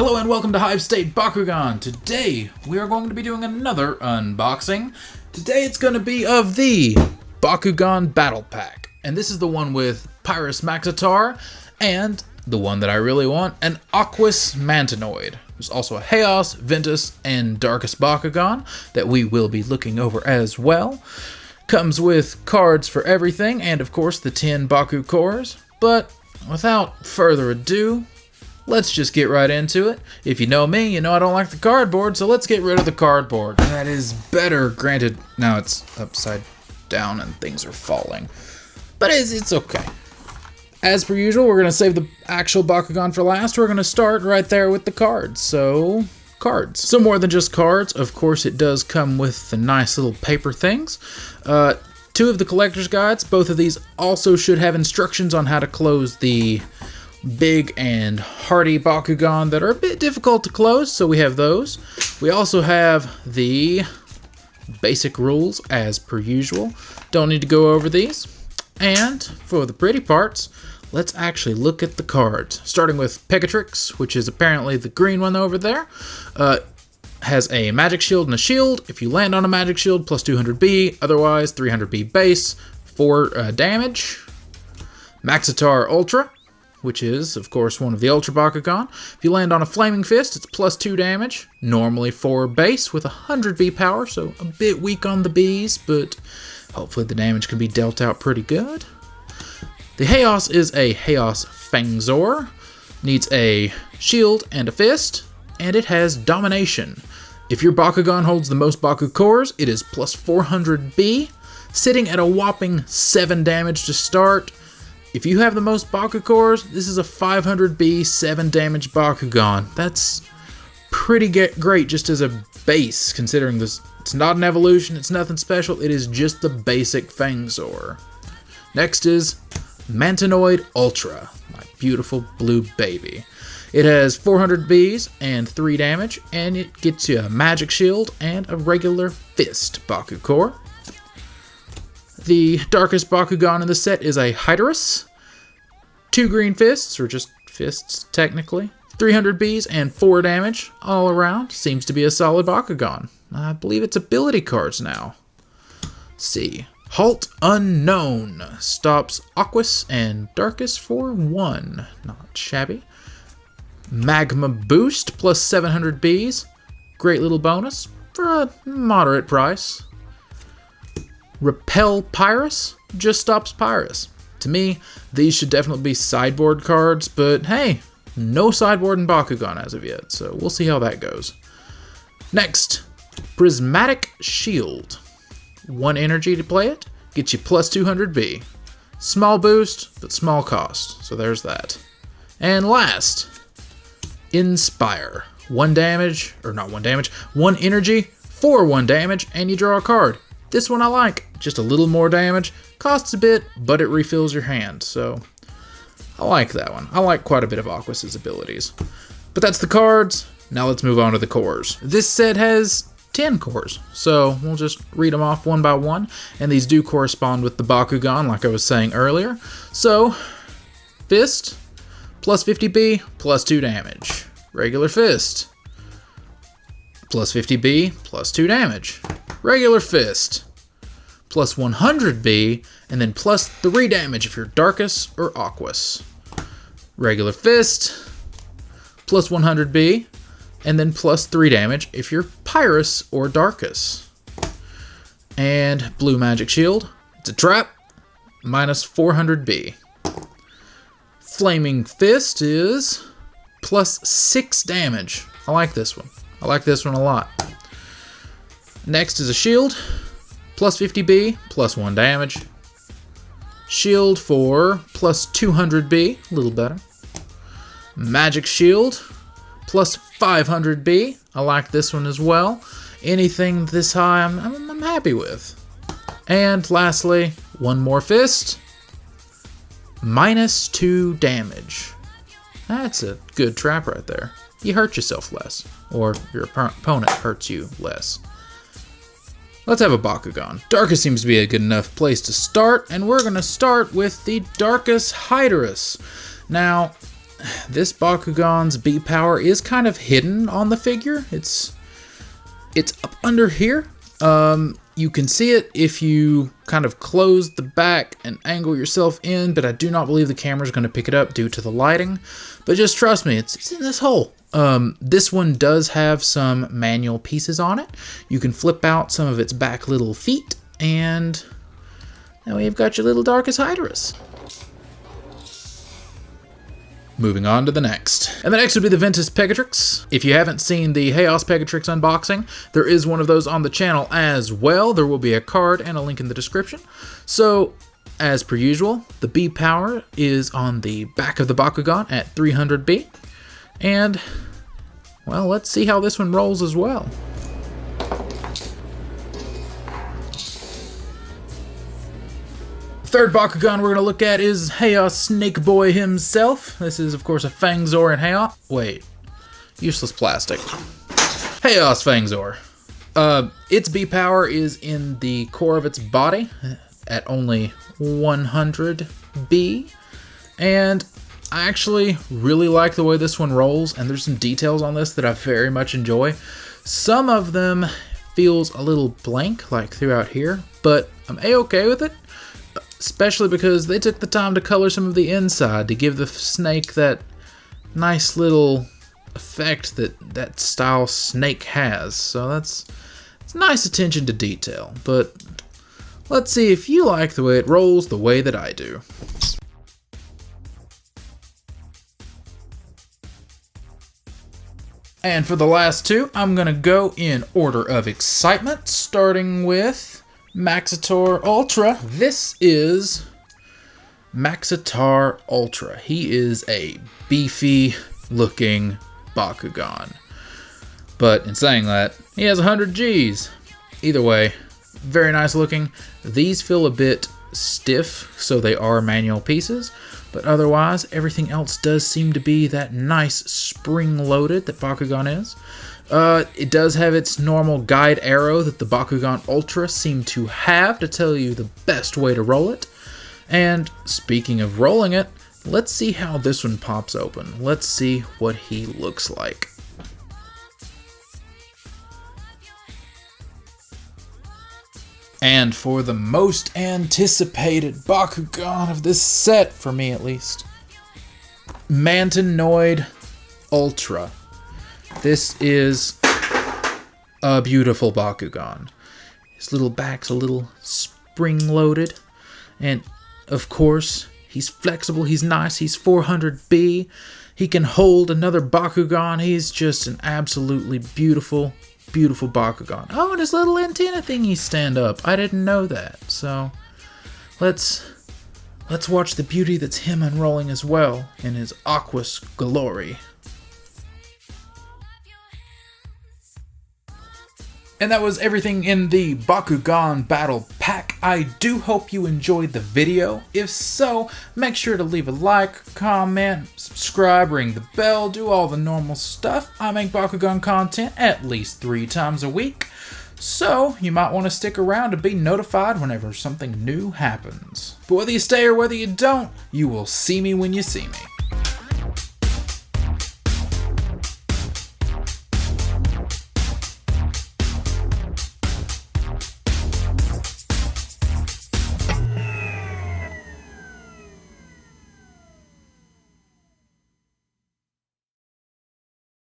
Hello and welcome to HiveState Bakugan. Today we are going to be doing another unboxing. Today it's going to be of the Bakugan Battle Pack. And this is the one with Pyrus Maxotaur and the one that I really want, an Aquos Mantonoid. There's also a Chaos, Ventus, and Darkest Bakugan that we will be looking over as well. Comes with cards for everything and of course the 10 Baku cores. But without further ado, let's just get right into it. If you know me, you know I don't like the cardboard, so let's get rid of the cardboard. That is better. Granted, now it's upside down and things are falling. But it's okay. As per usual, we're going to save the actual Bakugan for last. We're going to start right there with the cards. So, cards. So more than just cards, of course it does come with the nice little paper things. Two of the collector's guides. Both of these also should have instructions on how to close the big and hardy Bakugan that are a bit difficult to close, so we have those. We also have the basic rules as per usual. Don't need to go over these. And for the pretty parts, let's actually look at the cards. Starting with Pegatrix, which is apparently the green one over there. Has a magic shield and a shield. If you land on a magic shield, plus 200B, otherwise 300B base, 4 damage. Maxotaur Ultra, which is, of course, one of the Ultra Bakugan. If you land on a Flaming Fist, it's plus 2 damage, normally 4 base with 100B power, so a bit weak on the Bs, but hopefully the damage can be dealt out pretty good. The Chaos is a Chaos Fangzor, needs a shield and a fist, and it has Domination. If your Bakugan holds the most Baku cores, it is plus 400B, sitting at a whopping 7 damage to start. If you have the most Baku cores, this is a 500B 7 damage Bakugan. That's pretty great just as a base, considering this. It's not an evolution, it's nothing special, it is just the basic Fangzor. Next is Mantonoid Ultra, my beautiful blue baby. It has 400 Bs and 3 damage, and it gets you a magic shield and a regular fist Baku core. The darkest Bakugan in the set is a Pyrus. 2 green fists, or just fists technically. 300 Bs and 4 damage all around. Seems to be a solid Bakugan. I believe it's ability cards now. Let's see. Halt Unknown. Stops Aquos and Darkest for 1. Not shabby. Magma Boost plus 700 Bs. Great little bonus for a moderate price. Repel Pyrus just stops Pyrus. To me, these should definitely be sideboard cards, but hey, no sideboard in Bakugan as of yet, so we'll see how that goes. Next, Prismatic Shield. 1 energy to play it, gets you plus 200B. Small boost, but small cost, so there's that. And last, Inspire. 1 damage, or not 1 damage, 1 energy for 1 damage, and you draw a card. This one I like, just a little more damage, costs a bit, but it refills your hand, so I like that one. I like quite a bit of Aquos' abilities. But that's the cards, now let's move on to the cores. This set has 10 cores, so we'll just read them off one by one, and these do correspond with the Bakugan, like I was saying earlier. So, Fist, plus 50B, plus 2 damage. Regular Fist, plus 50B, plus 2 damage. Regular Fist, plus 100B, and then plus 3 damage if you're Darkest or Aquos. Regular Fist, plus 100B, and then plus 3 damage if you're Pyrus or Darkest. And Blue Magic Shield, it's a trap, minus 400B. Flaming Fist is plus 6 damage. I like this one. I like this one a lot. Next is a shield, plus 50B, plus 1 damage. Shield for plus 200B, a little better. Magic Shield, plus 500B. I like this one as well. Anything this high, I'm happy with. And lastly, 1 more fist, minus 2 damage. That's a good trap right there. You hurt yourself less, or your opponent hurts you less. Let's have a Bakugan. Darkest seems to be a good enough place to start, and we're going to start with the Darkest Pyrus. Now, this Bakugan's B power is kind of hidden on the figure. It's up under here. You can see it if you kind of close the back and angle yourself in, but I do not believe the camera's going to pick it up due to the lighting. But just trust me, it's in this hole. This one does have some manual pieces on it. You can flip out some of its back little feet, and now you've got your little Darkest Pyrus. Moving on to the next. And the next would be the Ventus Pegatrix. If you haven't seen the Chaos Pegatrix unboxing, there is one of those on the channel as well. There will be a card and a link in the description. So, as per usual, the B power is on the back of the Bakugan at 300B. And, well, let's see how this one rolls as well. Third Bakugan we're going to look at is Chaos Snake Boy himself. This is, of course, a Fangzor and Chaos. Wait. Useless plastic. Chaos Fangzor. Its B power is in the core of its body at only 100B. And I actually really like the way this one rolls, and there's some details on this that I very much enjoy. Some of them feels a little blank, like throughout here, but I'm a-okay with it. Especially because they took the time to color some of the inside to give the snake that nice little effect that style snake has. So it's nice attention to detail. But let's see if you like the way it rolls the way that I do. And for the last two, I'm going to go in order of excitement, starting with Maxotaur Ultra. This is Maxotaur Ultra. He is a beefy looking Bakugan. But in saying that, he has 100 Gs. Either way, very nice looking. These feel a bit stiff, so they are manual pieces. But otherwise, everything else does seem to be that nice spring-loaded that Bakugan is. It does have its normal guide arrow that the Bakugan Ultra seem to have to tell you the best way to roll it. And speaking of rolling it, let's see how this one pops open. Let's see what he looks like. And for the most anticipated Bakugan of this set, for me at least, Mantonoid Ultra. This is a beautiful Bakugan. His little back's a little spring-loaded. And, of course, he's flexible, he's nice, he's 400B. He can hold another Bakugan. He's just an absolutely beautiful, beautiful Bakugan. Oh, and his little antenna thingies stand up. I didn't know that. So, let's watch the beauty that's him unrolling as well in his Aquos glory. And that was everything in the Bakugan Battle Pack. I do hope you enjoyed the video. If so, make sure to leave a like, comment, subscribe, ring the bell, do all the normal stuff. I make Bakugan content at least 3 times a week, so you might want to stick around to be notified whenever something new happens. But whether you stay or whether you don't, you will see me when you see me.